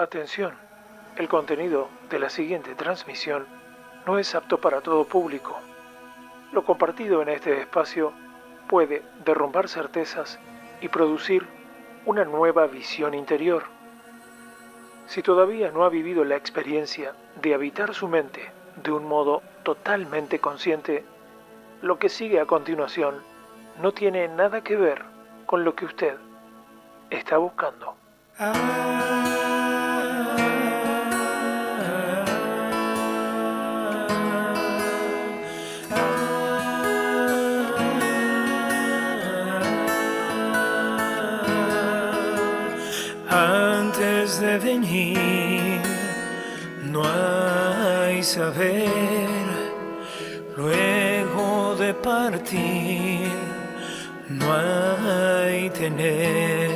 Atención, el contenido de la siguiente transmisión no es apto para todo público. Lo compartido en este espacio puede derrumbar certezas y producir una nueva visión interior. Si todavía no ha vivido la experiencia de habitar su mente de un modo totalmente consciente, lo que sigue a continuación no tiene nada que ver con lo que usted está buscando. Antes de venir no hay saber, luego de partir no hay tener.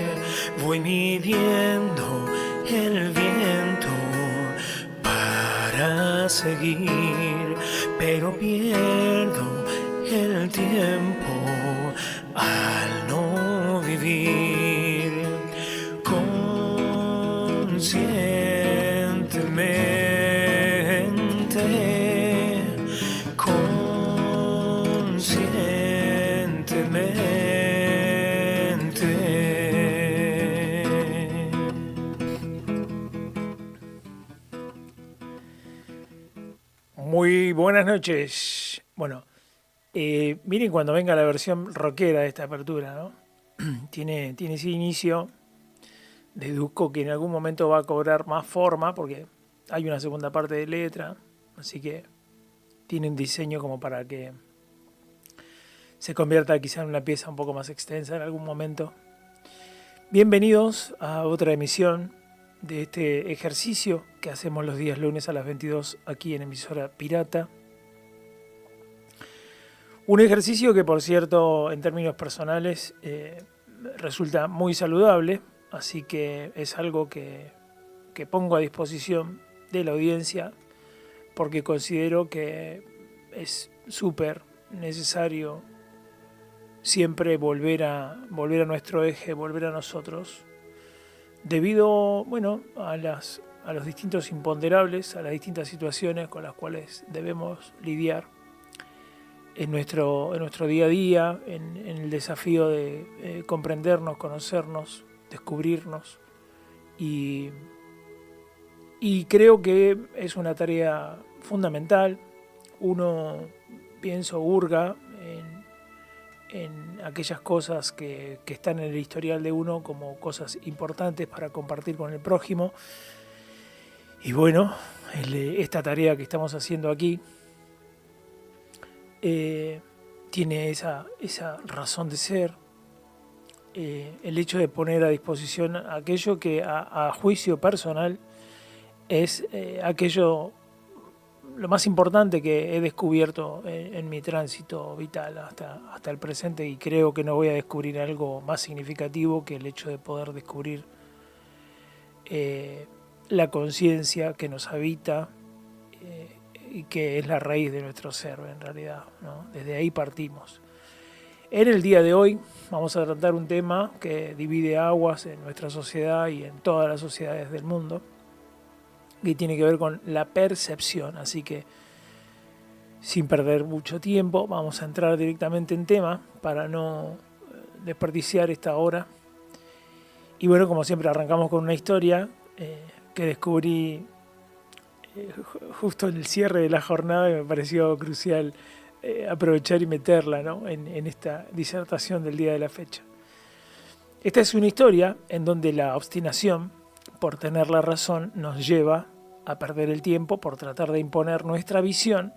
Voy midiendo el viento para seguir, pero pierdo el tiempo al no vivir. Muy buenas noches. Bueno, miren cuando venga la versión rockera de esta apertura, ¿no? Tiene ese inicio. Deduzco que en algún momento va a cobrar más forma porque hay una segunda parte de letra, así que tiene un diseño como para que se convierta quizá en una pieza un poco más extensa en algún momento. Bienvenidos a otra emisión de este ejercicio que hacemos los días lunes a las 22 aquí en Emisora Pirata. Un ejercicio que, por cierto, en términos personales resulta muy saludable, así que es algo que pongo a disposición de la audiencia porque considero que es súper necesario siempre volver a nuestro eje, volver a nosotros, debido, bueno, a los distintos imponderables, a las distintas situaciones con las cuales debemos lidiar en nuestro día a día, en el desafío de comprendernos, conocernos, descubrirnos, y creo que es una tarea fundamental. Uno, pienso, hurga en aquellas cosas que están en el historial de uno como cosas importantes para compartir con el prójimo. Y bueno, esta tarea que estamos haciendo aquí tiene esa razón de ser, el hecho de poner a disposición aquello que a juicio personal es aquello lo más importante que he descubierto en mi tránsito vital hasta el presente, y creo que no voy a descubrir algo más significativo que el hecho de poder descubrir la conciencia que nos habita y que es la raíz de nuestro ser en realidad, ¿no? Desde ahí partimos. En el día de hoy vamos a tratar un tema que divide aguas en nuestra sociedad y en todas las sociedades del mundo, que tiene que ver con la percepción. Así que, sin perder mucho tiempo, vamos a entrar directamente en tema para no desperdiciar esta hora. Y bueno, como siempre, arrancamos con una historia que descubrí justo en el cierre de la jornada, y me pareció crucial aprovechar y meterla, ¿no?, en esta disertación del día de la fecha. Esta es una historia en donde la obstinación por tener la razón nos lleva a perder el tiempo por tratar de imponer nuestra visión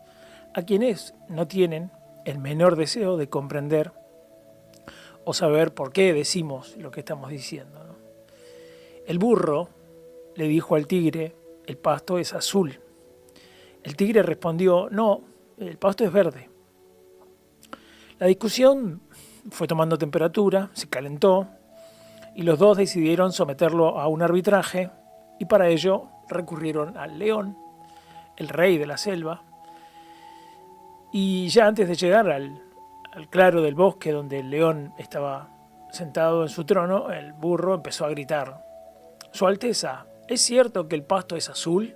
a quienes no tienen el menor deseo de comprender o saber por qué decimos lo que estamos diciendo, ¿no? El burro le dijo al tigre: el pasto es azul. El tigre respondió: no, el pasto es verde. La discusión fue tomando temperatura, se calentó, y los dos decidieron someterlo a un arbitraje, y para ello recurrieron al león, el rey de la selva. Y ya antes de llegar al claro del bosque donde el león estaba sentado en su trono, el burro empezó a gritar: Su Alteza, ¿es cierto que el pasto es azul?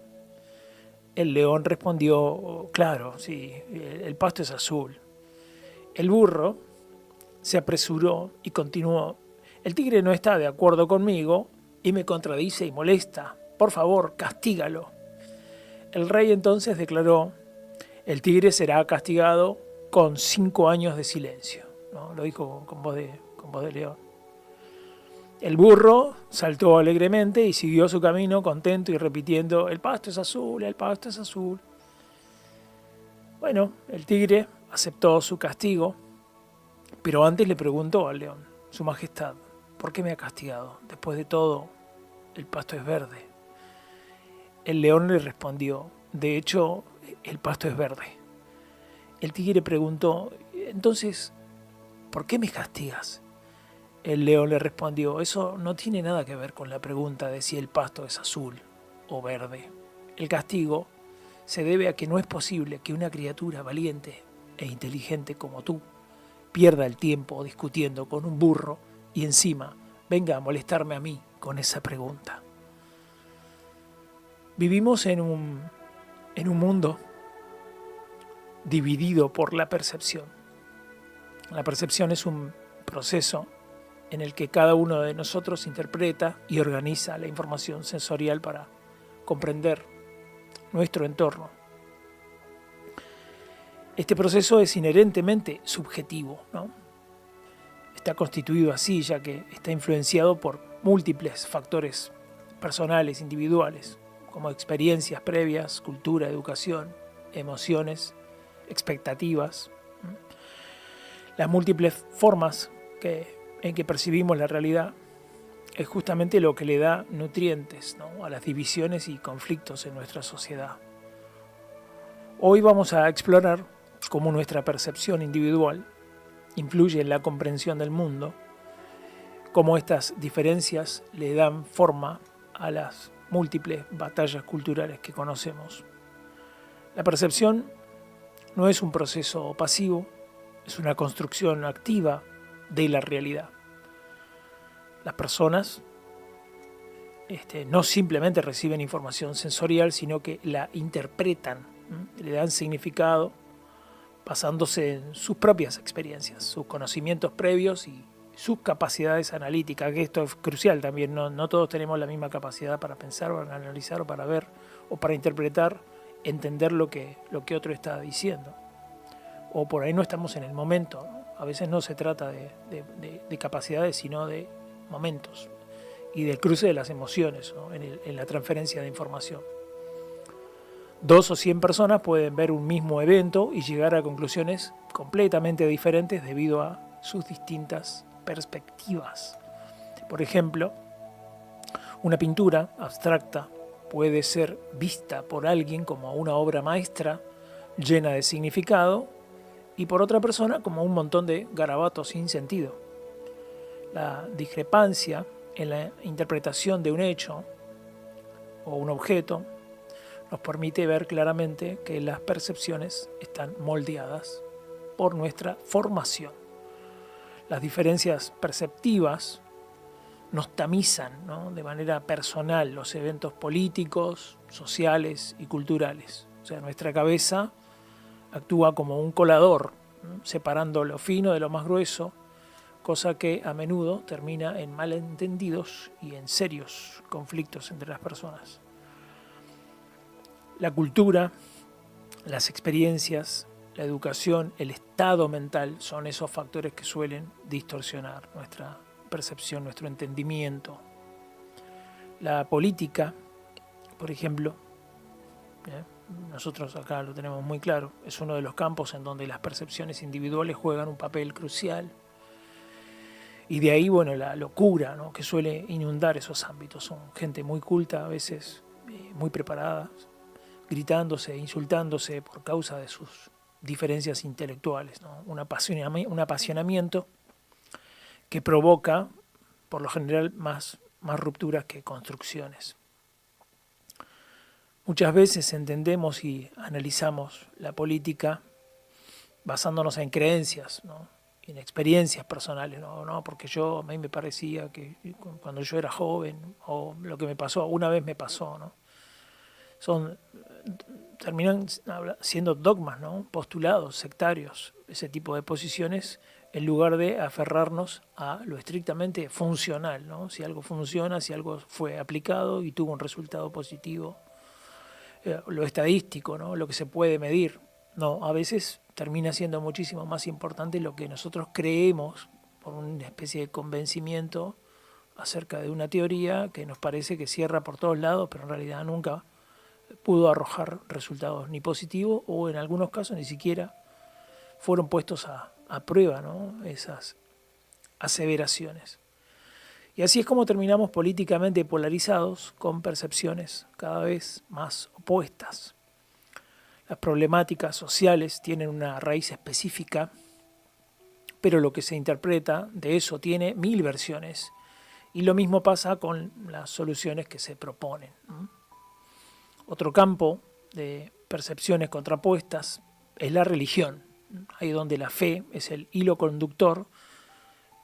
El león respondió, claro, sí, el pasto es azul. El burro se apresuró y continuó, el tigre no está de acuerdo conmigo y me contradice y molesta. Por favor, castígalo. El rey entonces declaró, el tigre será castigado con 5 años de silencio, ¿no? Lo dijo con voz de león. El burro saltó alegremente y siguió su camino contento y repitiendo, el pasto es azul, el pasto es azul. Bueno, el tigre aceptó su castigo, pero antes le preguntó al león, Su Majestad, ¿por qué me ha castigado? Después de todo, el pasto es verde. El león le respondió, de hecho, el pasto es verde. El tigre preguntó, entonces, ¿por qué me castigas? El león le respondió, eso no tiene nada que ver con la pregunta de si el pasto es azul o verde. El castigo se debe a que no es posible que una criatura valiente e inteligente como tú pierda el tiempo discutiendo con un burro y encima venga a molestarme a mí con esa pregunta. Vivimos en un mundo dividido por la percepción. La percepción es un proceso en el que cada uno de nosotros interpreta y organiza la información sensorial para comprender nuestro entorno. Este proceso es inherentemente subjetivo, ¿no? Está constituido así, ya que está influenciado por múltiples factores personales, individuales, como experiencias previas, cultura, educación, emociones, expectativas. Las múltiples formas en que percibimos la realidad es justamente lo que le da nutrientes, ¿no?, a las divisiones y conflictos en nuestra sociedad. Hoy vamos a explorar cómo nuestra percepción individual influye en la comprensión del mundo, cómo estas diferencias le dan forma a las múltiples batallas culturales que conocemos. La percepción no es un proceso pasivo, es una construcción activa de la realidad. Las personas no simplemente reciben información sensorial, sino que la interpretan, le dan significado basándose en sus propias experiencias, sus conocimientos previos y sus capacidades analíticas, que esto es crucial también, no todos tenemos la misma capacidad para pensar o para analizar o para ver o para interpretar, entender lo que otro está diciendo. O por ahí no estamos en el momento, ¿no? A veces no se trata de capacidades, sino de momentos y del cruce de las emociones, ¿no?, en la transferencia de información. 2 o 100 personas pueden ver un mismo evento y llegar a conclusiones completamente diferentes debido a sus distintas perspectivas. Por ejemplo, una pintura abstracta puede ser vista por alguien como una obra maestra llena de significado y por otra persona como un montón de garabatos sin sentido. La discrepancia en la interpretación de un hecho o un objeto nos permite ver claramente que las percepciones están moldeadas por nuestra formación. Las diferencias perceptivas nos tamizan, ¿no?, de manera personal los eventos políticos, sociales y culturales. O sea, nuestra cabeza actúa como un colador, ¿no?, separando lo fino de lo más grueso, cosa que a menudo termina en malentendidos y en serios conflictos entre las personas. La cultura, las experiencias, la educación, el estado mental son esos factores que suelen distorsionar nuestra percepción, nuestro entendimiento. La política, por ejemplo, nosotros acá lo tenemos muy claro, es uno de los campos en donde las percepciones individuales juegan un papel crucial. Y de ahí, bueno, la locura, ¿no?, que suele inundar esos ámbitos. Son gente muy culta, a veces muy preparada, gritándose, insultándose por causa de sus diferencias intelectuales, ¿no? Un apasionamiento que provoca, por lo general, más rupturas que construcciones. Muchas veces entendemos y analizamos la política basándonos en creencias, ¿no?, en experiencias personales, no porque a mí me parecía que cuando yo era joven, o lo que me pasó, una vez me pasó, ¿no? Terminan siendo dogmas, ¿no? Postulados sectarios, ese tipo de posiciones, en lugar de aferrarnos a lo estrictamente funcional, ¿no? Si algo funciona, si algo fue aplicado y tuvo un resultado positivo, lo estadístico, ¿no? Lo que se puede medir. No, a veces termina siendo muchísimo más importante lo que nosotros creemos por una especie de convencimiento acerca de una teoría que nos parece que cierra por todos lados, pero en realidad nunca pudo arrojar resultados ni positivos, o en algunos casos ni siquiera fueron puestos a prueba, ¿no? Esas aseveraciones. Y así es como terminamos políticamente polarizados, con percepciones cada vez más opuestas. Las problemáticas sociales tienen una raíz específica, pero lo que se interpreta de eso tiene 1000 versiones. Y lo mismo pasa con las soluciones que se proponen, ¿no? Otro campo de percepciones contrapuestas es la religión, ahí donde la fe es el hilo conductor,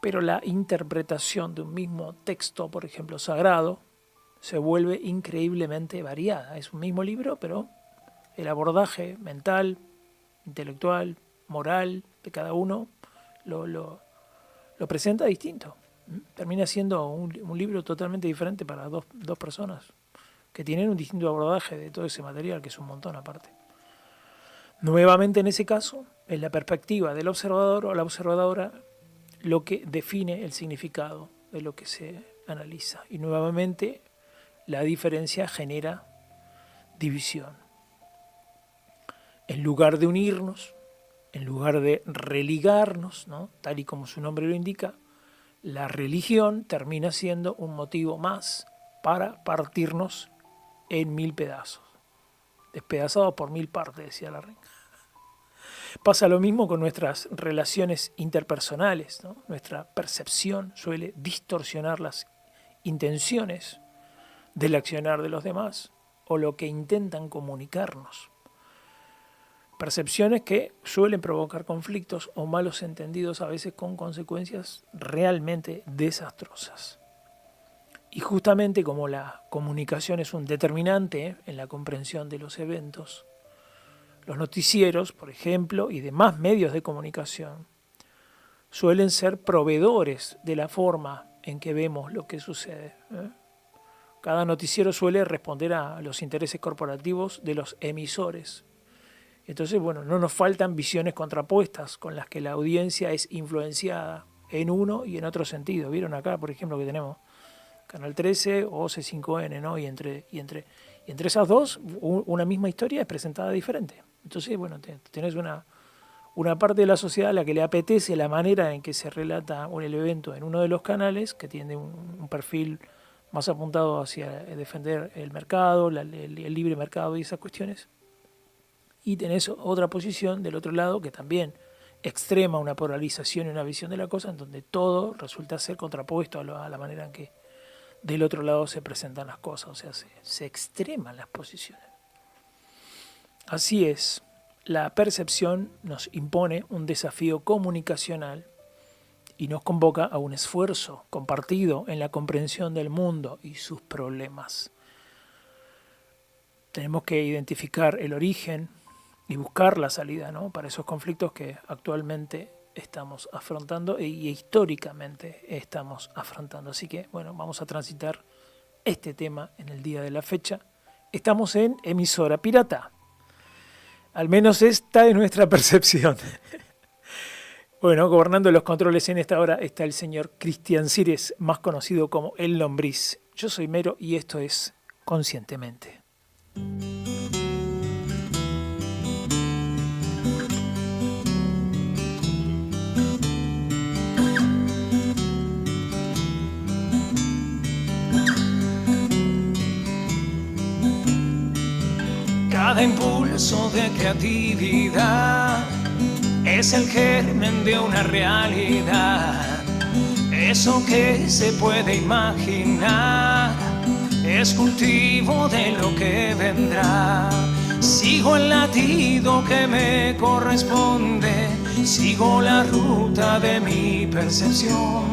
pero la interpretación de un mismo texto, por ejemplo, sagrado, se vuelve increíblemente variada. Es un mismo libro, pero el abordaje mental, intelectual, moral de cada uno lo presenta distinto. Termina siendo un libro totalmente diferente para dos personas que tienen un distinto abordaje de todo ese material, que es un montón aparte. Nuevamente, en ese caso, es la perspectiva del observador o la observadora lo que define el significado de lo que se analiza. Y nuevamente, la diferencia genera división. En lugar de unirnos, en lugar de religarnos, ¿no? Tal y como su nombre lo indica, la religión termina siendo un motivo más para partirnos en 1000 pedazos, despedazados por 1000 partes, decía la reina. Pasa lo mismo con nuestras relaciones interpersonales, ¿no? Nuestra percepción suele distorsionar las intenciones del accionar de los demás o lo que intentan comunicarnos. Percepciones que suelen provocar conflictos o malos entendidos, a veces con consecuencias realmente desastrosas. Y justamente como la comunicación es un determinante en la comprensión de los eventos, los noticieros, por ejemplo, y demás medios de comunicación, suelen ser proveedores de la forma en que vemos lo que sucede. Cada noticiero suele responder a los intereses corporativos de los emisores. Entonces, bueno, no nos faltan visiones contrapuestas con las que la audiencia es influenciada en uno y en otro sentido. ¿Vieron acá, por ejemplo, que tenemos Canal 13 o C5N, ¿no? Y entre esas dos, una misma historia es presentada diferente. Entonces, bueno, tenés una parte de la sociedad a la que le apetece la manera en que se relata el evento en uno de los canales, que tiene un perfil más apuntado hacia defender el mercado, el libre mercado y esas cuestiones. Y tenés otra posición del otro lado que también extrema una polarización y una visión de la cosa, en donde todo resulta ser contrapuesto a la manera en que del otro lado se presentan las cosas, o sea, se extreman las posiciones. Así es, la percepción nos impone un desafío comunicacional y nos convoca a un esfuerzo compartido en la comprensión del mundo y sus problemas. Tenemos que identificar el origen y buscar la salida, ¿no? Para esos conflictos que actualmente estamos afrontando y históricamente estamos afrontando. Así que, bueno, vamos a transitar este tema en el día de la fecha. Estamos en emisora pirata. Al menos esta es nuestra percepción. Bueno, gobernando los controles en esta hora está el señor Cristian Cires, más conocido como El Lombriz. Yo soy Mero y esto es Conscientemente. Cada impulso de creatividad es el germen de una realidad. Eso que se puede imaginar es cultivo de lo que vendrá. Sigo el latido que me corresponde sigo la ruta de mi percepción.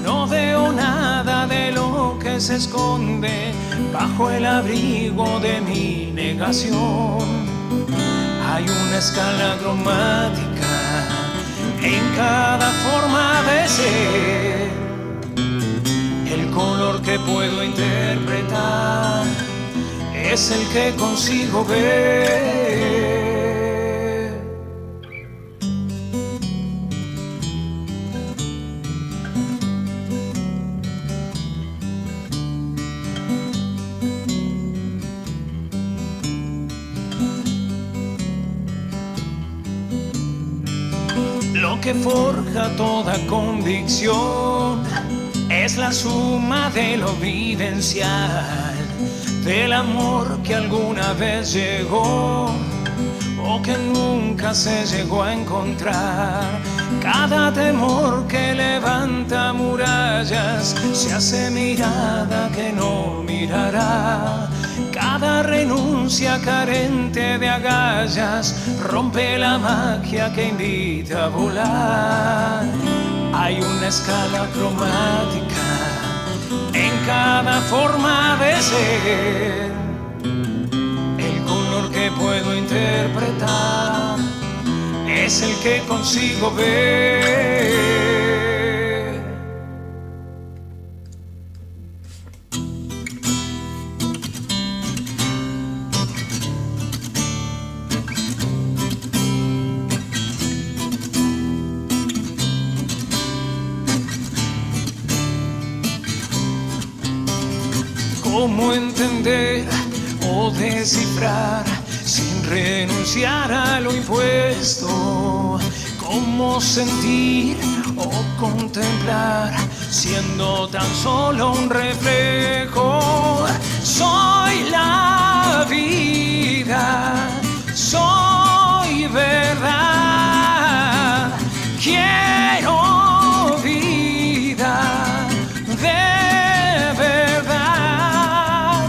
No veo nada de lo que se esconde bajo el abrigo de mi negación. Hay una escala cromática en cada forma de ser. El color que puedo interpretar es el que consigo ver. Lo que forja toda convicción es la suma de lo vivencial, del amor que alguna vez llegó o que nunca se llegó a encontrar. Cada temor que levanta murallas se hace mirada que no mirará. Cada renuncia carente de agallas rompe la magia que invita a volar. Hay una escala cromática en cada forma de ser. El color que puedo interpretar es el que consigo ver. ¿Cómo entender o descifrar sin renunciar a lo impuesto? ¿Cómo sentir o contemplar siendo tan solo un reflejo? Soy la vida, soy verdad, quiero vida de verdad.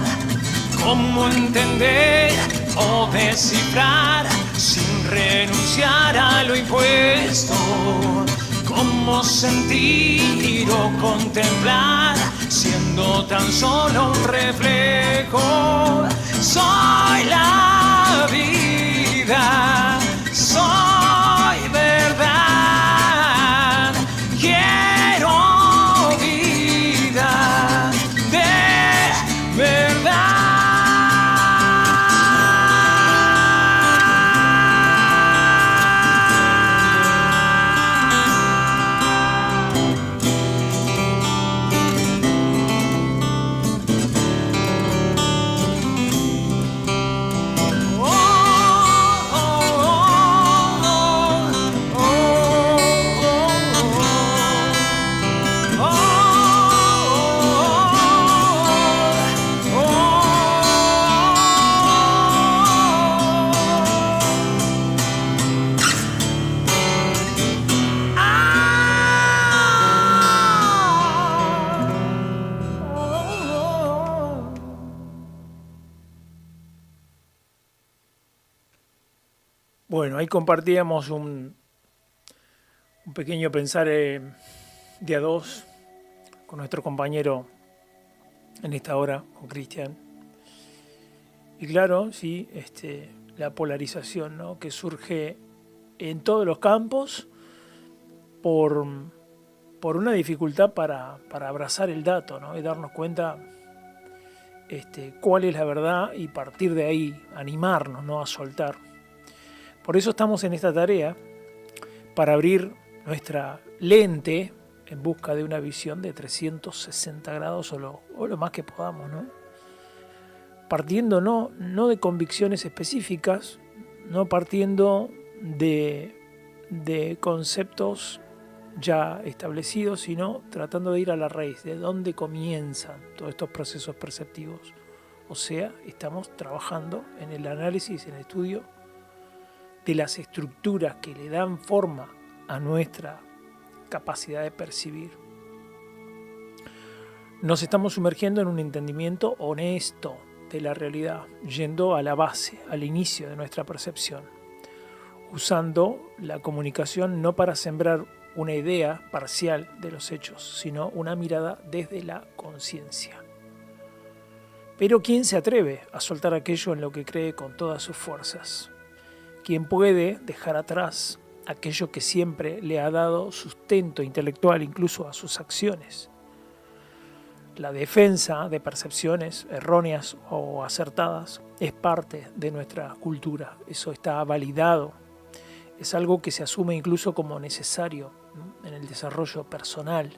¿Cómo entender o descifrar sin renunciar a lo impuesto? ¿Cómo sentir o contemplar siendo tan solo un reflejo? Soy la vida, soy verdad, quiero vida de verdad. Bueno, ahí compartíamos un pequeño pensar de a dos con nuestro compañero en esta hora, con Cristian. Y claro, sí, la polarización, ¿no?, que surge en todos los campos por una dificultad para abrazar el dato, ¿no?, y darnos cuenta cuál es la verdad y partir de ahí animarnos, ¿no?, a soltar. Por eso estamos en esta tarea, para abrir nuestra lente en busca de una visión de 360 grados o lo más que podamos, ¿no? Partiendo no de convicciones específicas, no partiendo de conceptos ya establecidos, sino tratando de ir a la raíz, de dónde comienzan todos estos procesos perceptivos. O sea, estamos trabajando en el análisis, en el estudio de las estructuras que le dan forma a nuestra capacidad de percibir. Nos estamos sumergiendo en un entendimiento honesto de la realidad, yendo a la base, al inicio de nuestra percepción. usando la comunicación no para sembrar una idea parcial de los hechos, sino una mirada desde la conciencia. Pero ¿quién se atreve a soltar aquello en lo que cree con todas sus fuerzas? ¿Quién puede dejar atrás aquello que siempre le ha dado sustento intelectual incluso a sus acciones? La defensa de percepciones erróneas o acertadas es parte de nuestra cultura. Eso está validado. Es algo que se asume incluso como necesario, ¿no?, en el desarrollo personal.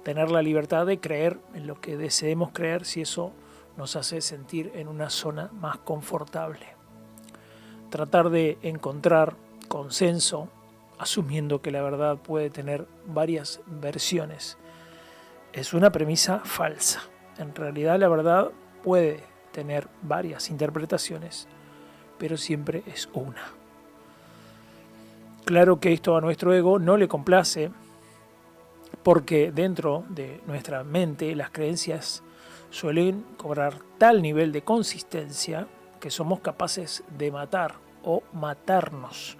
Tener la libertad de creer en lo que deseemos creer si eso nos hace sentir en una zona más confortable. Tratar de encontrar consenso, asumiendo que la verdad puede tener varias versiones, es una premisa falsa. En realidad la verdad puede tener varias interpretaciones, pero siempre es una. Claro que esto a nuestro ego no le complace, porque dentro de nuestra mente las creencias suelen cobrar tal nivel de consistencia que somos capaces de matar o matarnos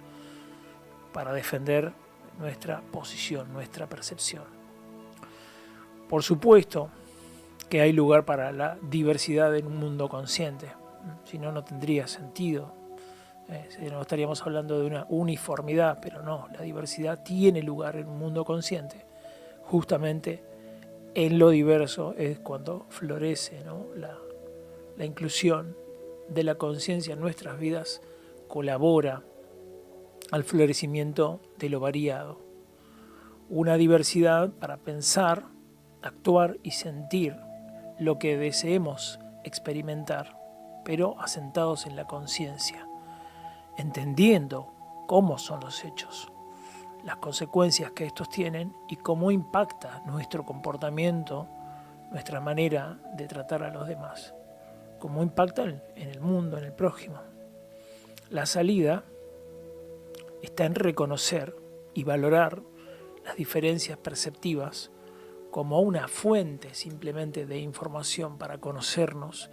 para defender nuestra posición, nuestra percepción. Por supuesto que hay lugar para la diversidad en un mundo consciente, si no, no tendría sentido. Si no, estaríamos hablando de una uniformidad, pero no, la diversidad tiene lugar en un mundo consciente. Justamente en lo diverso es cuando florece, ¿no?, la inclusión de la conciencia en nuestras vidas, colabora al florecimiento de lo variado. Una diversidad para pensar, actuar y sentir lo que deseemos experimentar, pero asentados en la conciencia, entendiendo cómo son los hechos, las consecuencias que estos tienen y cómo impacta nuestro comportamiento, nuestra manera de tratar a los demás, cómo impacta en el mundo, en el prójimo. La salida está en reconocer y valorar las diferencias perceptivas como una fuente simplemente de información para conocernos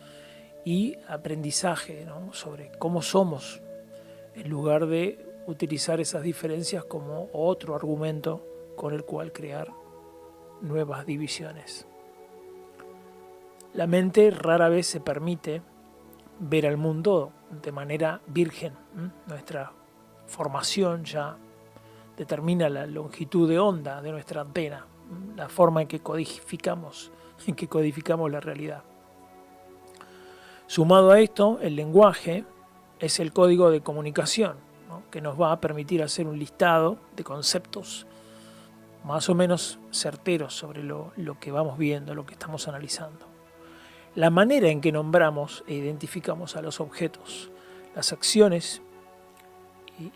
y aprendizaje, ¿no?, sobre cómo somos, en lugar de utilizar esas diferencias como otro argumento con el cual crear nuevas divisiones. La mente rara vez se permite ver al mundo de manera virgen. Nuestra formación ya determina la longitud de onda de nuestra antena, la forma en que codificamos la realidad. Sumado a esto, el lenguaje es el código de comunicación, ¿no?, que nos va a permitir hacer un listado de conceptos más o menos certeros sobre lo que vamos viendo, lo que estamos analizando. La manera en que nombramos e identificamos a los objetos, las acciones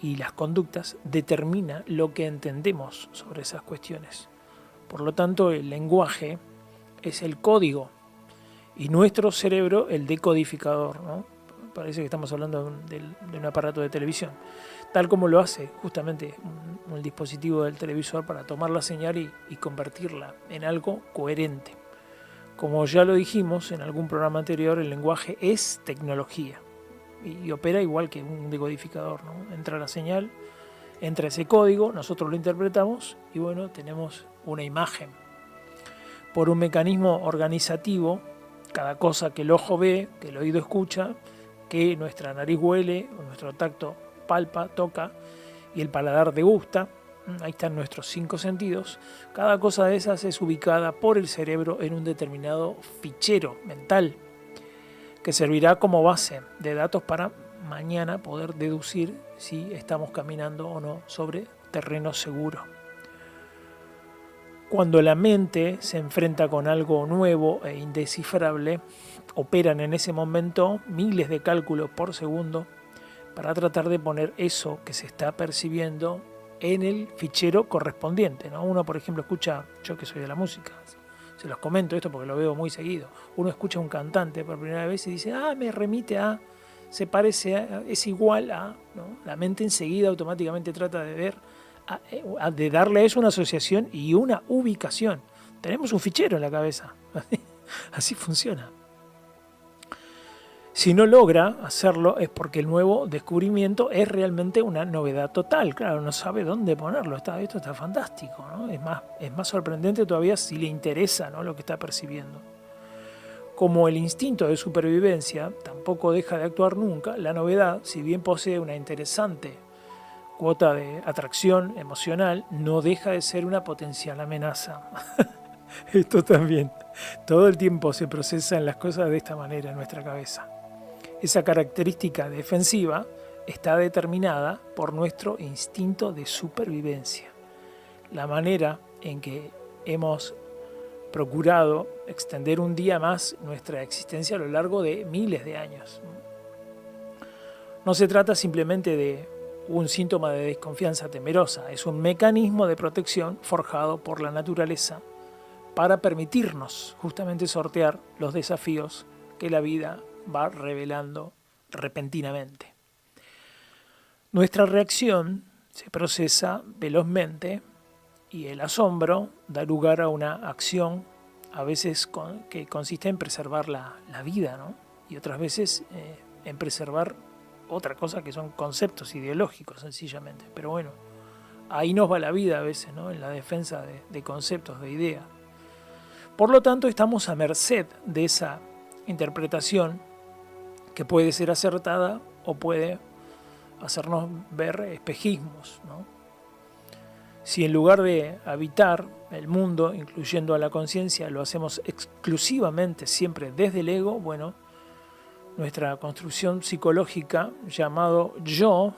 y las conductas determina lo que entendemos sobre esas cuestiones. Por lo tanto, el lenguaje es el código y nuestro cerebro el decodificador, ¿no? Parece que estamos hablando de un aparato de televisión, tal como lo hace justamente un dispositivo del televisor para tomar la señal y convertirla en algo coherente. Como ya lo dijimos en algún programa anterior, el lenguaje es tecnología y opera igual que un decodificador, ¿no? Entra la señal, entra ese código, nosotros lo interpretamos y bueno, tenemos una imagen. Por un mecanismo organizativo, cada cosa que el ojo ve, que el oído escucha, que nuestra nariz huele, o nuestro tacto palpa, toca y el paladar degusta, ahí están nuestros 5 sentidos, cada cosa de esas es ubicada por el cerebro en un determinado fichero mental que servirá como base de datos para mañana poder deducir si estamos caminando o no sobre terreno seguro. Cuando la mente se enfrenta con algo nuevo e indescifrable, operan en ese momento miles de cálculos por segundo para tratar de poner eso que se está percibiendo en el fichero correspondiente, ¿no? Uno, por ejemplo, escucha, yo que soy de la música, se los comento esto porque lo veo muy seguido, uno escucha a un cantante por primera vez y dice, me remite a, se parece a, es igual a, ¿no? La mente enseguida automáticamente trata de ver, de darle a eso una asociación y una ubicación. Tenemos un fichero en la cabeza, así funciona. Si no logra hacerlo es porque el nuevo descubrimiento es realmente una novedad total. Claro, no sabe dónde ponerlo. Esto está fantástico, ¿no? Es más sorprendente todavía si le interesa, ¿no?, lo que está percibiendo. Como el instinto de supervivencia tampoco deja de actuar nunca, la novedad, si bien posee una interesante cuota de atracción emocional, no deja de ser una potencial amenaza. Esto también. Todo el tiempo se procesan las cosas de esta manera en nuestra cabeza. Esa característica defensiva está determinada por nuestro instinto de supervivencia. La manera en que hemos procurado extender un día más nuestra existencia a lo largo de miles de años. No se trata simplemente de un síntoma de desconfianza temerosa, es un mecanismo de protección forjado por la naturaleza para permitirnos justamente sortear los desafíos que la vida va revelando repentinamente. Nuestra reacción se procesa velozmente y el asombro da lugar a una acción a veces que consiste en preservar la vida, ¿no? Y otras veces en preservar otra cosa que son conceptos ideológicos sencillamente. Pero bueno, ahí nos va la vida a veces, ¿no?, en la defensa de conceptos, de ideas. Por lo tanto, estamos a merced de esa interpretación que puede ser acertada o puede hacernos ver espejismos, ¿no? Si en lugar de habitar el mundo, incluyendo a la conciencia, lo hacemos exclusivamente siempre desde el ego, bueno, nuestra construcción psicológica llamado yo,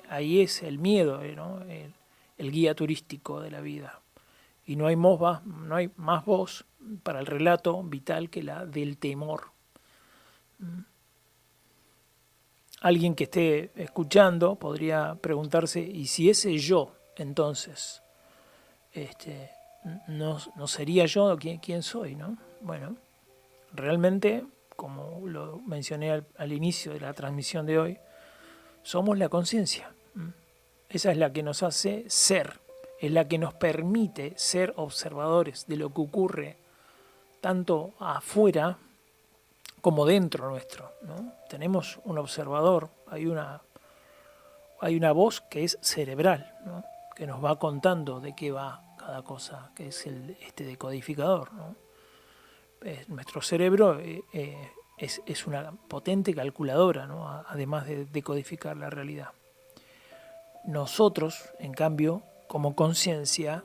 ahí es el miedo, ¿no?, el guía turístico de la vida. Y no hay más voz para el relato vital que la del temor. Alguien que esté escuchando podría preguntarse, ¿y si ese yo, entonces, no sería yo quién soy, ¿no? Bueno, realmente, como lo mencioné al inicio de la transmisión de hoy, somos la conciencia. Esa es la que nos hace ser, es la que nos permite ser observadores de lo que ocurre tanto afuera como dentro nuestro, ¿no? Tenemos un observador, hay una voz que es cerebral, ¿no?, que nos va contando de qué va cada cosa, que es este decodificador, ¿no? Nuestro cerebro es una potente calculadora, ¿no?, además de decodificar la realidad. Nosotros, en cambio, como conciencia,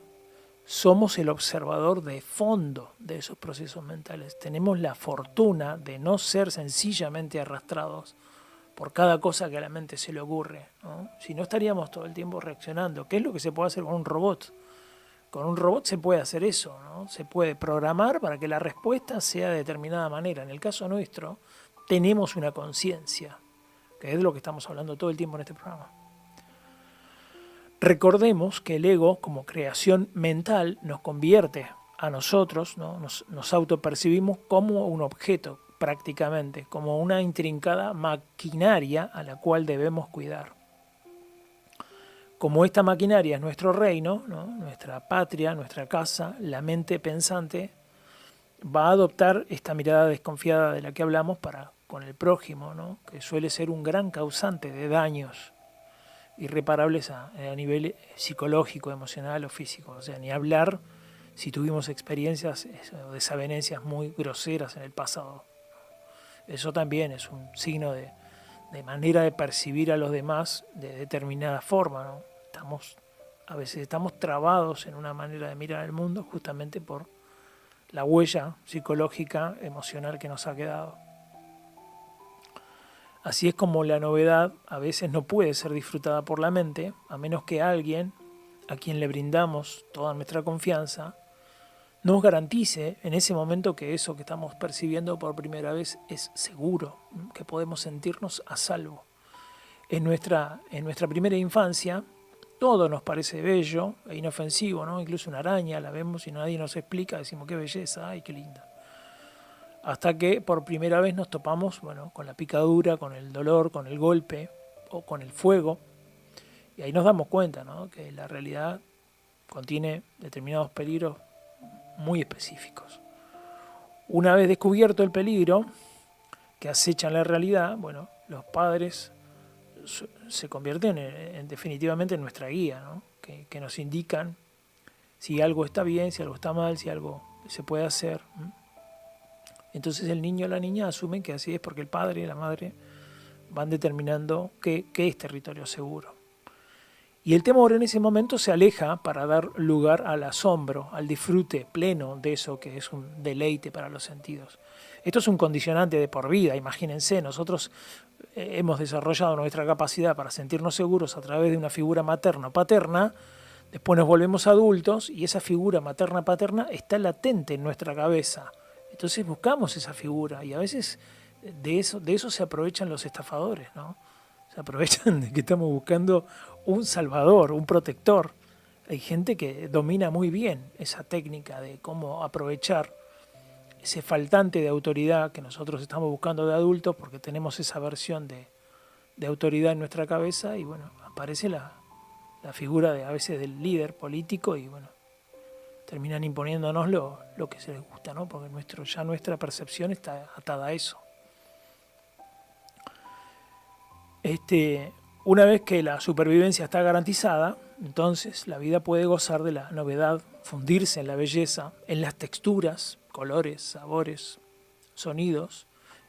somos el observador de fondo de esos procesos mentales. Tenemos la fortuna de no ser sencillamente arrastrados por cada cosa que a la mente se le ocurre, ¿no? Si no, estaríamos todo el tiempo reaccionando. ¿Qué es lo que se puede hacer con un robot? Con un robot se puede hacer eso, ¿no? Se puede programar para que la respuesta sea de determinada manera. En el caso nuestro, tenemos una conciencia, que es de lo que estamos hablando todo el tiempo en este programa. Recordemos que el ego, como creación mental, nos convierte a nosotros, ¿no? Nos autopercibimos como un objeto, prácticamente, como una intrincada maquinaria a la cual debemos cuidar. Como esta maquinaria es nuestro reino, ¿no?, nuestra patria, nuestra casa, la mente pensante va a adoptar esta mirada desconfiada de la que hablamos para con el prójimo, ¿no?, que suele ser un gran causante de daños irreparables a nivel psicológico, emocional o físico. O sea, ni hablar si tuvimos experiencias o desavenencias muy groseras en el pasado. Eso también es un signo de manera de percibir a los demás de determinada forma, ¿no? A veces estamos trabados en una manera de mirar el mundo justamente por la huella psicológica, emocional que nos ha quedado. Así es como la novedad a veces no puede ser disfrutada por la mente, a menos que alguien a quien le brindamos toda nuestra confianza nos garantice en ese momento que eso que estamos percibiendo por primera vez es seguro, que podemos sentirnos a salvo. En nuestra primera infancia todo nos parece bello e inofensivo, ¿no? Incluso una araña la vemos y nadie nos explica, decimos qué belleza, ay, qué linda. Hasta que por primera vez nos topamos, bueno, con la picadura, con el dolor, con el golpe o con el fuego. Y ahí nos damos cuenta, ¿no?, que la realidad contiene determinados peligros muy específicos. Una vez descubierto el peligro, que acechan la realidad, bueno, los padres se convierten definitivamente en nuestra guía, ¿no? Que nos indican si algo está bien, si algo está mal, si algo se puede hacer. Entonces el niño o la niña asumen que así es porque el padre y la madre van determinando qué es territorio seguro. Y el temor en ese momento se aleja para dar lugar al asombro, al disfrute pleno de eso que es un deleite para los sentidos. Esto es un condicionante de por vida, imagínense, nosotros hemos desarrollado nuestra capacidad para sentirnos seguros a través de una figura materna o paterna, después nos volvemos adultos y esa figura materna-paterna está latente en nuestra cabeza. Entonces buscamos esa figura y a veces de eso se aprovechan los estafadores, ¿no? Se aprovechan de que estamos buscando un salvador, un protector. Hay gente que domina muy bien esa técnica de cómo aprovechar ese faltante de autoridad que nosotros estamos buscando de adultos porque tenemos esa versión de autoridad en nuestra cabeza y bueno, aparece la figura a veces del líder político y bueno, terminan imponiéndonos lo que se les gusta, ¿no? Porque ya nuestra percepción está atada a eso. Una vez que la supervivencia está garantizada, entonces la vida puede gozar de la novedad, fundirse en la belleza, en las texturas, colores, sabores, sonidos,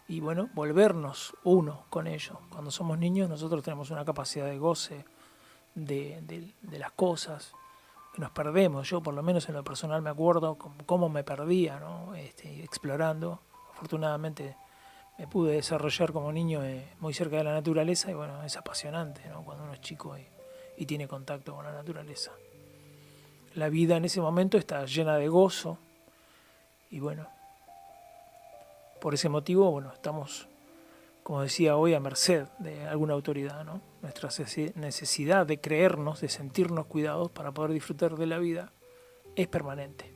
y bueno, volvernos uno con ello. Cuando somos niños nosotros tenemos una capacidad de goce de las cosas, que nos perdemos. Yo por lo menos en lo personal me acuerdo cómo me perdía, ¿no? Explorando. Afortunadamente me pude desarrollar como niño muy cerca de la naturaleza y bueno, es apasionante, ¿no? Cuando uno es chico y tiene contacto con la naturaleza. La vida en ese momento está llena de gozo y bueno, por ese motivo, bueno, estamos, como decía hoy, a merced de alguna autoridad, ¿no? Nuestra necesidad de creernos, de sentirnos cuidados para poder disfrutar de la vida es permanente.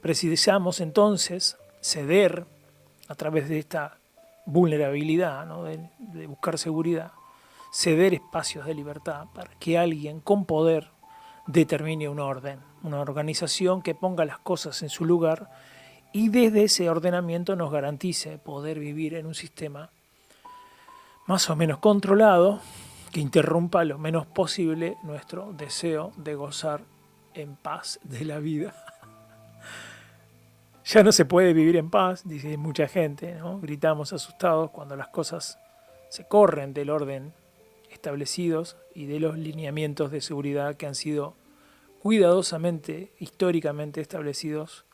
Precisamos entonces ceder a través de esta vulnerabilidad, ¿no? de buscar seguridad, ceder espacios de libertad para que alguien con poder determine un orden, una organización que ponga las cosas en su lugar y desde ese ordenamiento nos garantice poder vivir en un sistema más o menos controlado que interrumpa lo menos posible nuestro deseo de gozar en paz de la vida. Ya no se puede vivir en paz, dice mucha gente, ¿no? Gritamos asustados cuando las cosas se corren del orden establecidos y de los lineamientos de seguridad que han sido cuidadosamente, históricamente establecidos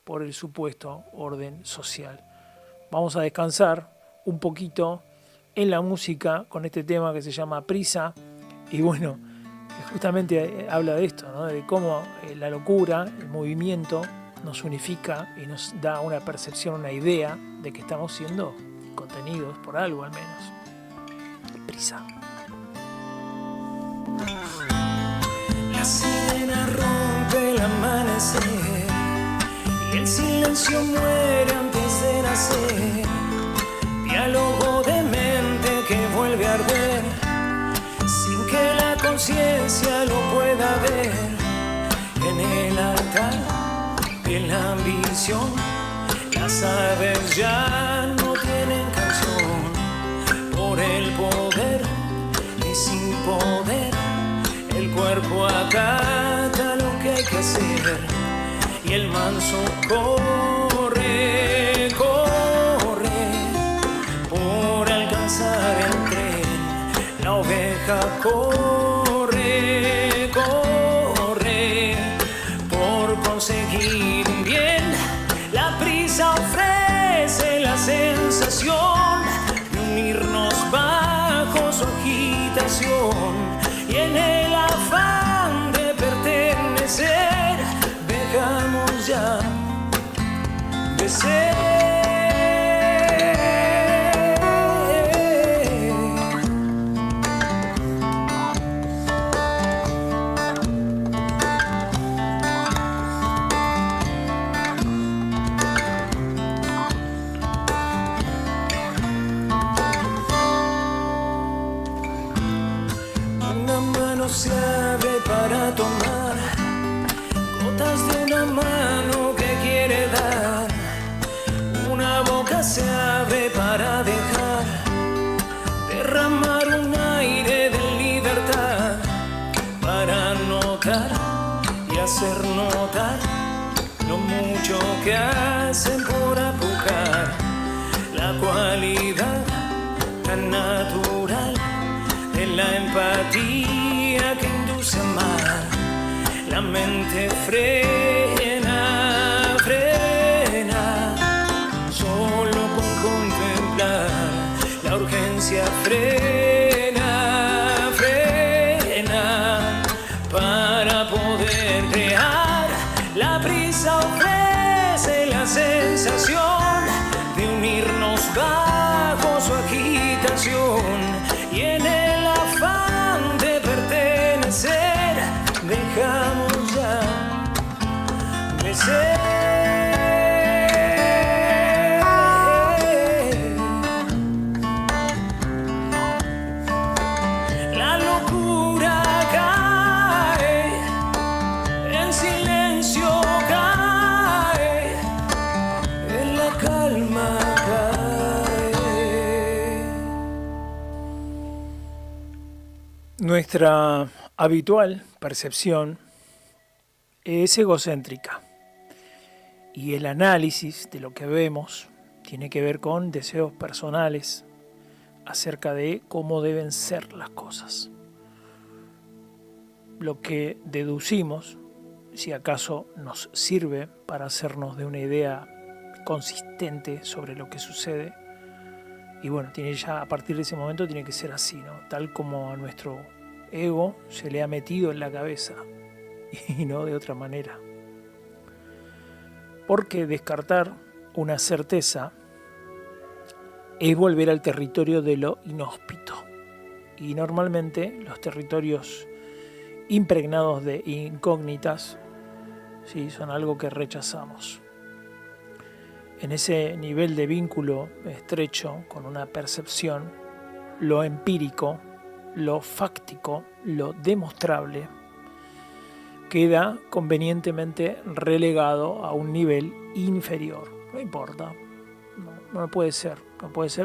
por el supuesto orden social. Vamos a descansar un poquito en la música con este tema que se llama Prisa y bueno, justamente habla de esto, ¿no? De cómo la locura, el movimiento nos unifica y nos da una percepción, una idea de que estamos siendo contenidos por algo al menos. Prisa. La sirena rompe el amanecer y el silencio muere antes de nacer. Diálogo de mente que vuelve a arder sin que la conciencia lo pueda ver. En el altar de la ambición las aves ya no tienen canción. Por el poder y sin poder el cuerpo acata lo que hay que hacer y el manso corre, corre por alcanzar el tren. La oveja corre, corre por conseguir un bien. La prisa ofrece la sensación de unirnos bajo su agitación y en el afán de pertenecer dejamos ya de ser. Se abre para tomar gotas de una mano que quiere dar notar lo mucho que hacen por apucar la cualidad tan natural de la empatía que induce a amar. La mente frena, solo con contemplar la urgencia frena, para poder crear. La prisa ofrece la sensación de unirnos bajo su agitación, y en el afán de pertenecer dejamos ya de ser. La locura cae, en silencio cae, en la calma cae. Nuestra habitual percepción es egocéntrica y el análisis de lo que vemos tiene que ver con deseos personales acerca de cómo deben ser las cosas. Lo que deducimos, si acaso nos sirve para hacernos de una idea consistente sobre lo que sucede, y bueno, tiene ya, a partir de ese momento tiene que ser así, ¿no? Tal como a nuestro ego se le ha metido en la cabeza y no de otra manera. Porque descartar una certeza es volver al territorio de lo inhóspito, y normalmente los territorios impregnados de incógnitas, sí, son algo que rechazamos. En ese nivel de vínculo estrecho con una percepción, lo empírico, lo fáctico, lo demostrable, queda convenientemente relegado a un nivel inferior. No importa, no puede ser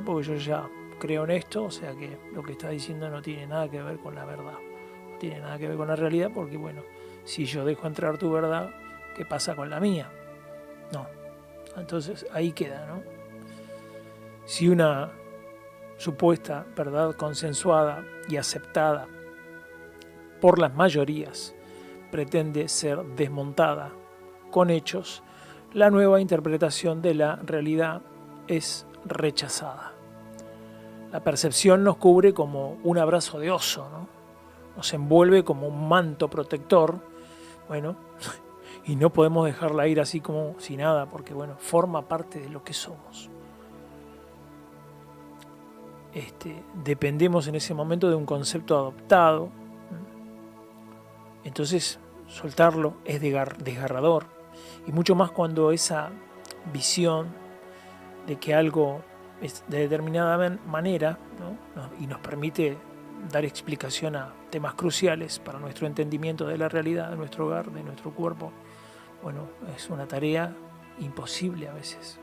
porque yo ya creo en esto, o sea que lo que está diciendo no tiene nada que ver con la verdad, no tiene nada que ver con la realidad, porque bueno, si yo dejo entrar tu verdad, ¿qué pasa con la mía? No, entonces ahí queda, ¿no? Si una supuesta verdad consensuada y aceptada por las mayorías pretende ser desmontada con hechos, la nueva interpretación de la realidad es rechazada. La percepción nos cubre como un abrazo de oso, ¿no? Nos envuelve como un manto protector, bueno, y no podemos dejarla ir así como si nada, porque bueno, forma parte de lo que somos. Dependemos en ese momento de un concepto adoptado, entonces soltarlo es desgarrador, y mucho más cuando esa visión de que algo es de determinada manera, ¿no? Y nos permite dar explicación a temas cruciales para nuestro entendimiento de la realidad, de nuestro hogar, de nuestro cuerpo. Bueno, es una tarea imposible a veces.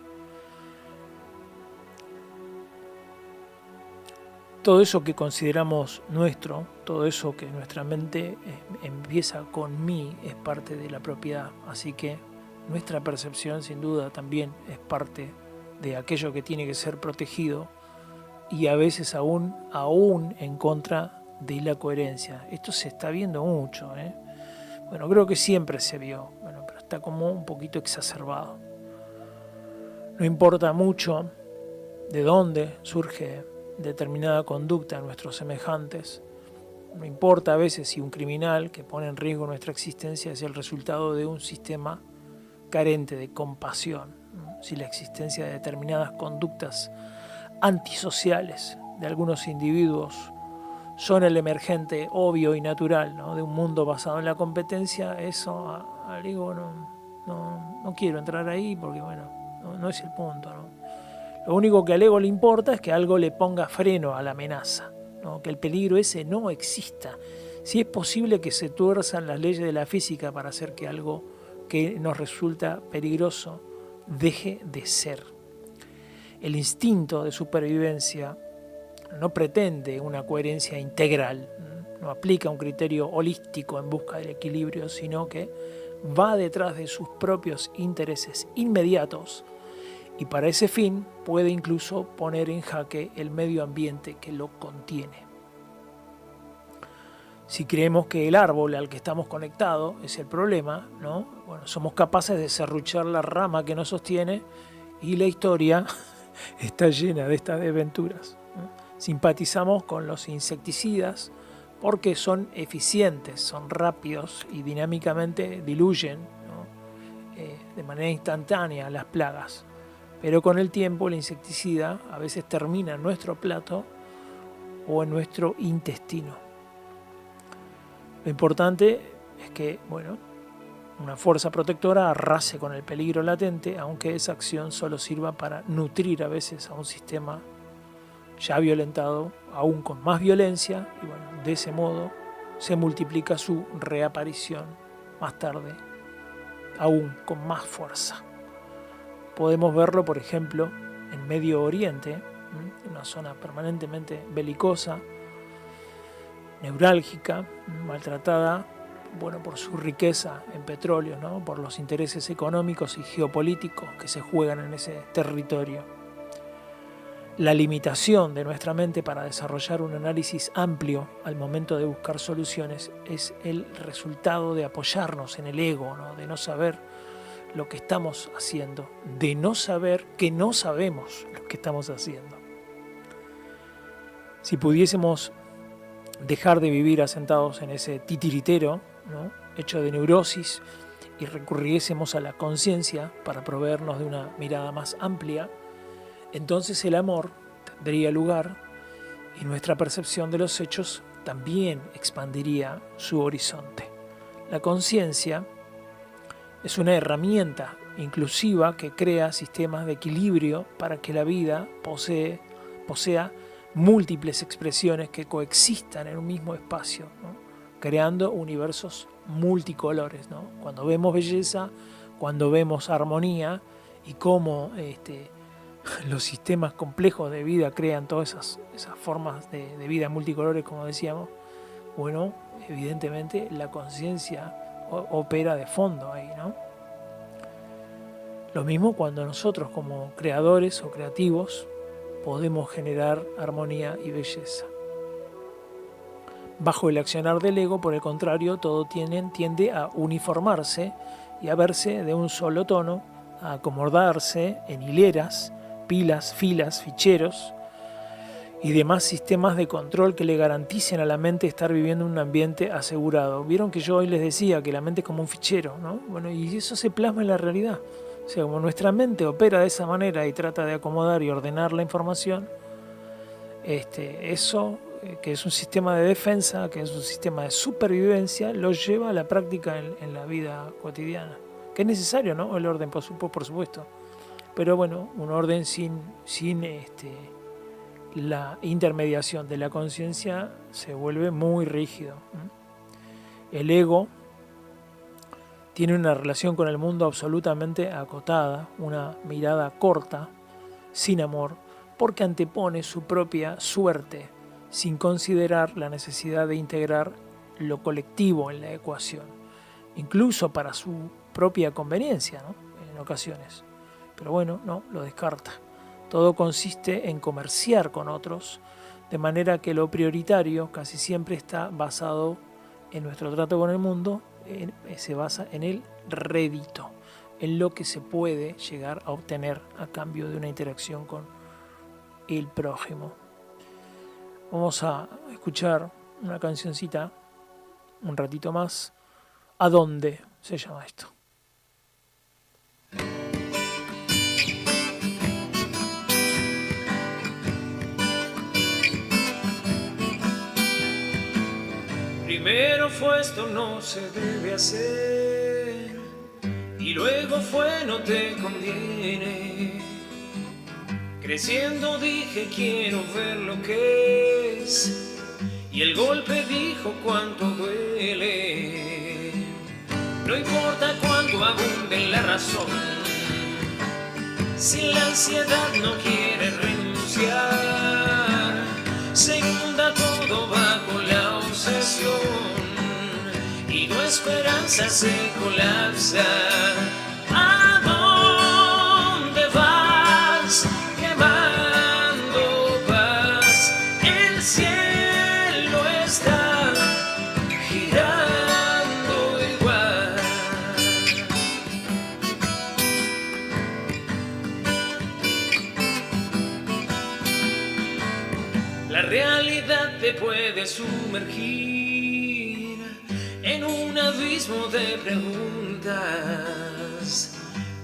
Todo eso que consideramos nuestro, todo eso que nuestra mente empieza con mí, es parte de la propiedad. Así que nuestra percepción, sin duda, también es parte de aquello que tiene que ser protegido, y a veces aún en contra de la coherencia. Esto se está viendo mucho, ¿eh? Bueno, creo que siempre se vio, bueno, pero está como un poquito exacerbado. No importa mucho de dónde surge determinada conducta en nuestros semejantes. No importa a veces si un criminal que pone en riesgo nuestra existencia es el resultado de un sistema carente de compasión, ¿no? Si la existencia de determinadas conductas antisociales de algunos individuos son el emergente obvio y natural, ¿no? De un mundo basado en la competencia, eso al ego no quiero entrar ahí, porque bueno, no es el punto, ¿no? Lo único que al ego le importa es que algo le ponga freno a la amenaza, ¿no? Que el peligro ese no exista. Si es posible que se tuerzan las leyes de la física para hacer que algo que nos resulta peligroso deje de ser. El instinto de supervivencia no pretende una coherencia integral, no aplica un criterio holístico en busca del equilibrio, sino que va detrás de sus propios intereses inmediatos y para ese fin puede incluso poner en jaque el medio ambiente que lo contiene. Si creemos que el árbol al que estamos conectados es el problema, ¿no? Bueno, somos capaces de serruchar la rama que nos sostiene y la historia está llena de estas desventuras, ¿no? Simpatizamos con los insecticidas porque son eficientes, son rápidos y dinámicamente diluyen, ¿no? De manera instantánea las plagas. Pero con el tiempo el insecticida a veces termina en nuestro plato o en nuestro intestino. Lo importante es que, bueno, una fuerza protectora arrase con el peligro latente, aunque esa acción solo sirva para nutrir a veces a un sistema ya violentado, aún con más violencia, y bueno, de ese modo se multiplica su reaparición más tarde, aún con más fuerza. Podemos verlo, por ejemplo, en Medio Oriente, una zona permanentemente belicosa, neurálgica, maltratada, bueno, por su riqueza en petróleo, ¿no? Por los intereses económicos y geopolíticos que se juegan en ese territorio. La limitación de nuestra mente para desarrollar un análisis amplio al momento de buscar soluciones es el resultado de apoyarnos en el ego, ¿no? De no saber lo que estamos haciendo, de no saber que no sabemos lo que estamos haciendo. Si pudiésemos dejar de vivir asentados en ese titiritero, ¿no? Hecho de neurosis, y recurriésemos a la conciencia para proveernos de una mirada más amplia, entonces el amor tendría lugar y nuestra percepción de los hechos también expandiría su horizonte. La conciencia es una herramienta inclusiva que crea sistemas de equilibrio para que la vida posea múltiples expresiones que coexistan en un mismo espacio, ¿no? Creando universos multicolores, ¿no? Cuando vemos belleza, cuando vemos armonía y cómo los sistemas complejos de vida crean todas esas formas de vida multicolores, como decíamos, bueno, evidentemente la conciencia opera de fondo ahí, ¿no? Lo mismo cuando nosotros como creadores o creativos podemos generar armonía y belleza. Bajo el accionar del ego, por el contrario, todo tiende a uniformarse y a verse de un solo tono, a acomodarse en hileras, pilas, filas, ficheros y demás sistemas de control que le garanticen a la mente estar viviendo en un ambiente asegurado. Vieron que yo hoy les decía que la mente es como un fichero, ¿no? Bueno, y eso se plasma en la realidad. O sea, como nuestra mente opera de esa manera y trata de acomodar y ordenar la información, eso, que es un sistema de defensa, que es un sistema de supervivencia, lo lleva a la práctica en la vida cotidiana. Que es necesario, ¿no? El orden, por supuesto. Pero bueno, un orden sin la intermediación de la conciencia se vuelve muy rígido. El ego tiene una relación con el mundo absolutamente acotada, una mirada corta, sin amor, porque antepone su propia suerte, sin considerar la necesidad de integrar lo colectivo en la ecuación, incluso para su propia conveniencia, ¿no? En ocasiones. Pero bueno, no, lo descarta. Todo consiste en comerciar con otros, de manera que lo prioritario casi siempre está basado en nuestro trato con el mundo, se basa en el rédito, en lo que se puede llegar a obtener a cambio de una interacción con el prójimo. Vamos a escuchar una cancioncita un ratito más. ¿A dónde se llama esto? Primero fue esto no se debe hacer y luego fue no te conviene. Creciendo dije quiero ver lo que es y el golpe dijo cuánto duele. No importa cuánto abunde la razón, si la ansiedad no quiere renunciar, se inunda todo bajo la obsesión y no esperanza esperanza se colapsa. ¿A dónde vas? Quemando paz. El cielo está girando igual. La realidad te puede sumergir en un abismo de preguntas,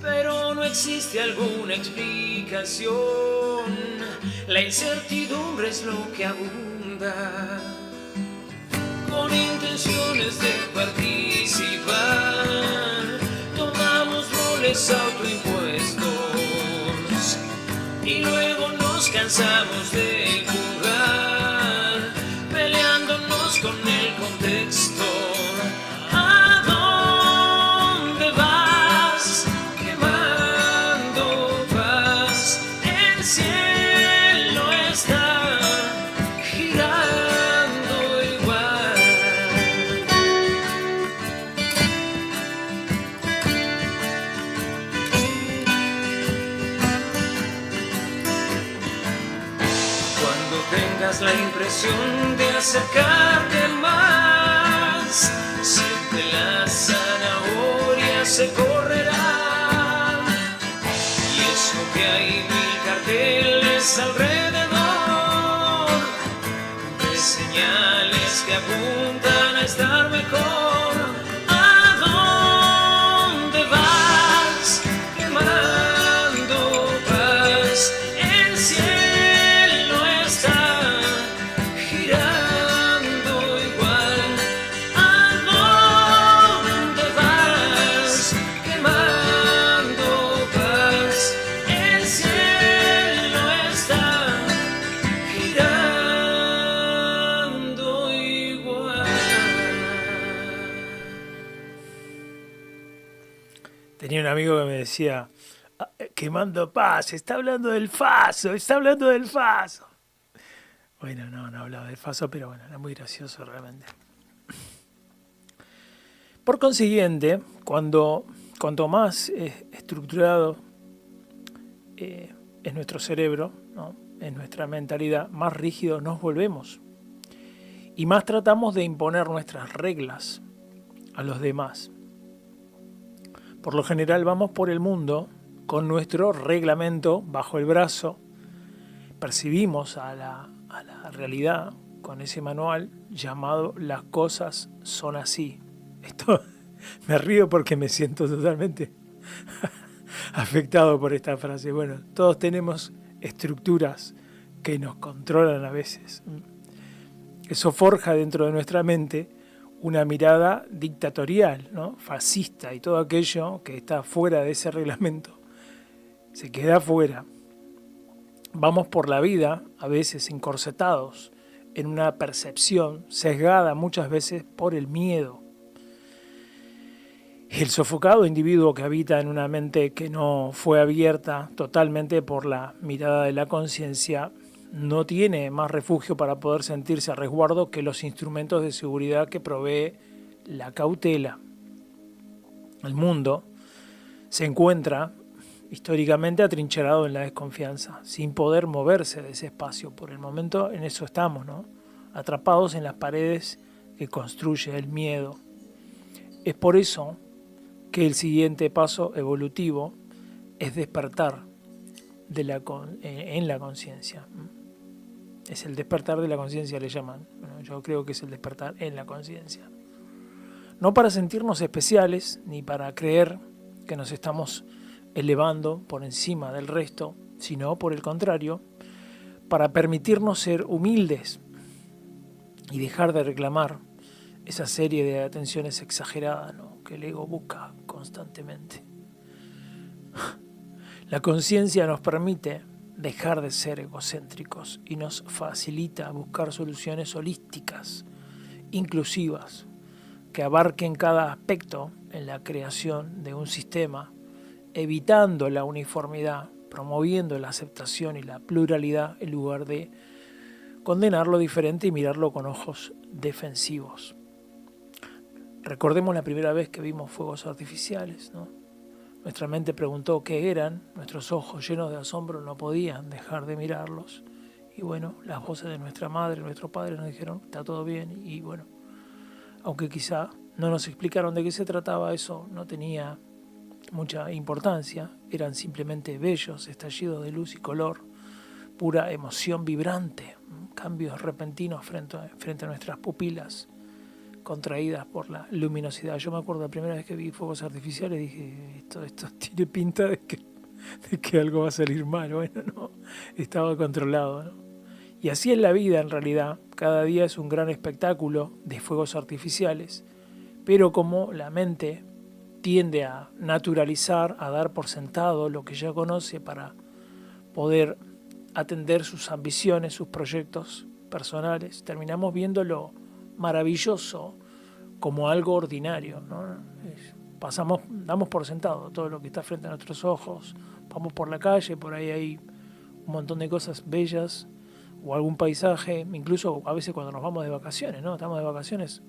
pero no existe alguna explicación. La incertidumbre es lo que abunda. Con intenciones de participar, tomamos roles autoimpuestos y luego nos cansamos de jugar, peleándonos con el contexto. ¿A dónde vas? Quemando paz. El cielo está girando igual. Cuando tengas la impresión de acercarte más, siempre la zanahoria se correrá. Y eso que hay 1000 carteles alrededor, de señales que apuntan a estar mejor. ¿A dónde vas? Quemando paz. El cielo está girando igual. ¿A dónde vas? Quemando paz. El cielo está girando igual. Tenía un amigo que me decía, quemando paz, está hablando del Faso, está hablando del Faso. Bueno, no hablaba del Faso, pero bueno, era muy gracioso realmente. Por consiguiente, cuanto más estructurado es nuestro cerebro, ¿no?, es nuestra mentalidad, más rígidos nos volvemos. Y más tratamos de imponer nuestras reglas a los demás. Por lo general vamos por el mundo con nuestro reglamento bajo el brazo, percibimos a la realidad con ese manual llamado Las cosas son así. Esto me río porque me siento totalmente afectado por esta frase. Bueno, todos tenemos estructuras que nos controlan a veces. Eso forja dentro de nuestra mente una mirada dictatorial, ¿no?, fascista, y todo aquello que está fuera de ese reglamento se queda fuera. Vamos por la vida a veces encorsetados en una percepción sesgada muchas veces por el miedo. El sofocado individuo que habita en una mente que no fue abierta totalmente por la mirada de la conciencia no tiene más refugio para poder sentirse a resguardo que los instrumentos de seguridad que provee la cautela. El mundo se encuentra históricamente atrincherado en la desconfianza, sin poder moverse de ese espacio. Por el momento en eso estamos, ¿no?, atrapados en las paredes que construye el miedo. Es por eso que el siguiente paso evolutivo es despertar en la conciencia. Es el despertar de la conciencia, le llaman. Bueno, yo creo que es el despertar en la conciencia. No para sentirnos especiales, ni para creer que nos estamos elevando por encima del resto, sino por el contrario, para permitirnos ser humildes y dejar de reclamar esa serie de atenciones exageradas, ¿no?, que el ego busca constantemente. La conciencia nos permite dejar de ser egocéntricos y nos facilita buscar soluciones holísticas, inclusivas, que abarquen cada aspecto en la creación de un sistema, evitando la uniformidad, promoviendo la aceptación y la pluralidad en lugar de condenar lo diferente y mirarlo con ojos defensivos. Recordemos la primera vez que vimos fuegos artificiales, ¿no? Nuestra mente preguntó qué eran, nuestros ojos llenos de asombro no podían dejar de mirarlos. Y bueno, las voces de nuestra madre, nuestro padre nos dijeron, está todo bien. Y bueno, aunque quizá no nos explicaron de qué se trataba, eso no tenía mucha importancia. Eran simplemente bellos estallidos de luz y color, pura emoción vibrante, cambios repentinos frente a nuestras pupilas contraídas por la luminosidad. Yo me acuerdo la primera vez que vi fuegos artificiales, dije, esto tiene pinta de que algo va a salir mal. Bueno, no, estaba controlado, ¿no? Y así es la vida en realidad. Cada día es un gran espectáculo de fuegos artificiales, pero como la mente tiende a naturalizar, a dar por sentado lo que ya conoce para poder atender sus ambiciones, sus proyectos personales, terminamos viéndolo maravilloso como algo ordinario, ¿no? Damos por sentado todo lo que está frente a nuestros ojos, vamos por la calle, por ahí hay un montón de cosas bellas o algún paisaje, incluso a veces cuando nos vamos de vacaciones, ¿no? Estamos de vacaciones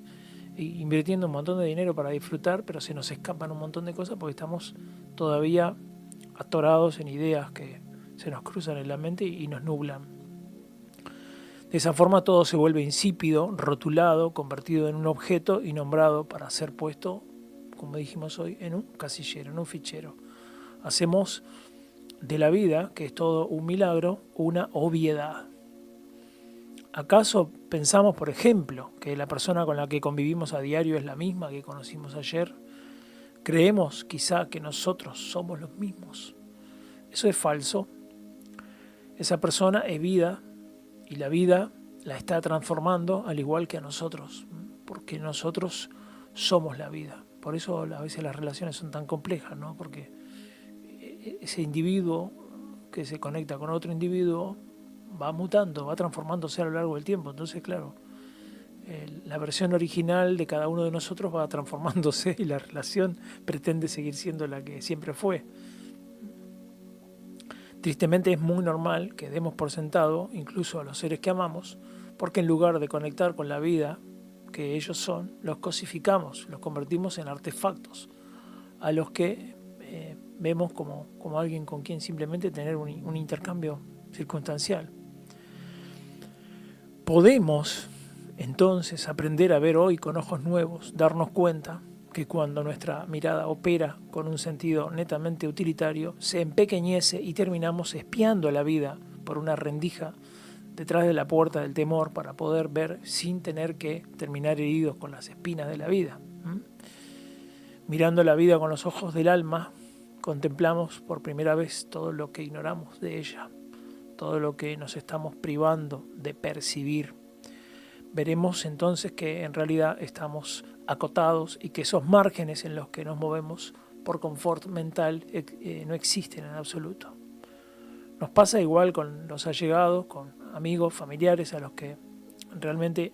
invirtiendo un montón de dinero para disfrutar, pero se nos escapan un montón de cosas porque estamos todavía atorados en ideas que se nos cruzan en la mente y nos nublan. De esa forma todo se vuelve insípido, rotulado, convertido en un objeto y nombrado para ser puesto, como dijimos hoy, en un casillero, en un fichero. Hacemos de la vida, que es todo un milagro, una obviedad. ¿Acaso pensamos, por ejemplo, que la persona con la que convivimos a diario es la misma que conocimos ayer? ¿Creemos quizá que nosotros somos los mismos? Eso es falso. Esa persona es vida, y la vida la está transformando al igual que a nosotros, porque nosotros somos la vida. Por eso a veces las relaciones son tan complejas, ¿no? Porque ese individuo que se conecta con otro individuo va mutando, va transformándose a lo largo del tiempo. Entonces, claro, la versión original de cada uno de nosotros va transformándose y la relación pretende seguir siendo la que siempre fue. Tristemente es muy normal que demos por sentado incluso a los seres que amamos, porque en lugar de conectar con la vida que ellos son, los cosificamos, los convertimos en artefactos, a los que vemos como alguien con quien simplemente tener un intercambio circunstancial. Podemos entonces aprender a ver hoy con ojos nuevos, darnos cuenta que cuando nuestra mirada opera con un sentido netamente utilitario, se empequeñece y terminamos espiando la vida por una rendija detrás de la puerta del temor para poder ver sin tener que terminar heridos con las espinas de la vida. Mirando la vida con los ojos del alma, contemplamos por primera vez todo lo que ignoramos de ella, todo lo que nos estamos privando de percibir. Veremos entonces que en realidad estamos acotados y que esos márgenes en los que nos movemos por confort mental no existen en absoluto. Nos pasa igual con los allegados, con amigos, familiares a los que realmente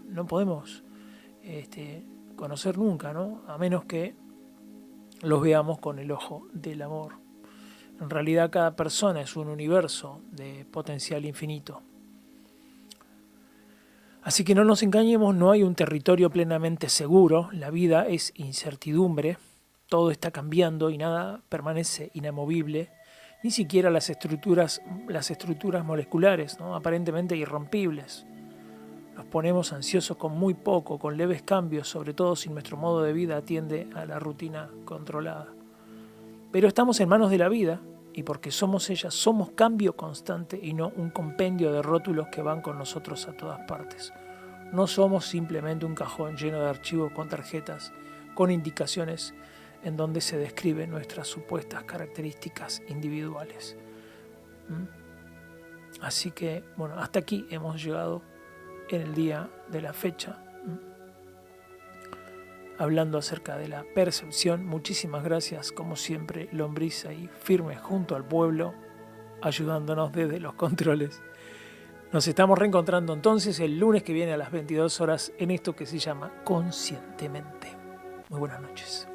no podemos conocer nunca, ¿no? A menos que los veamos con el ojo del amor. En realidad cada persona es un universo de potencial infinito. Así que no nos engañemos, no hay un territorio plenamente seguro, la vida es incertidumbre, todo está cambiando y nada permanece inamovible, ni siquiera las estructuras moleculares, ¿no? Aparentemente irrompibles. Nos ponemos ansiosos con muy poco, con leves cambios, sobre todo si nuestro modo de vida atiende a la rutina controlada. Pero estamos en manos de la vida, y porque somos ella, somos cambio constante y no un compendio de rótulos que van con nosotros a todas partes. No somos simplemente un cajón lleno de archivos con tarjetas, con indicaciones en donde se describen nuestras supuestas características individuales. Así que, bueno, hasta aquí hemos llegado en el día de la fecha, hablando acerca de la percepción. Muchísimas gracias, como siempre, Lombriz ahí firme junto al pueblo, ayudándonos desde los controles. Nos estamos reencontrando entonces el lunes que viene a las 22 horas en esto que se llama Conscientemente. Muy buenas noches.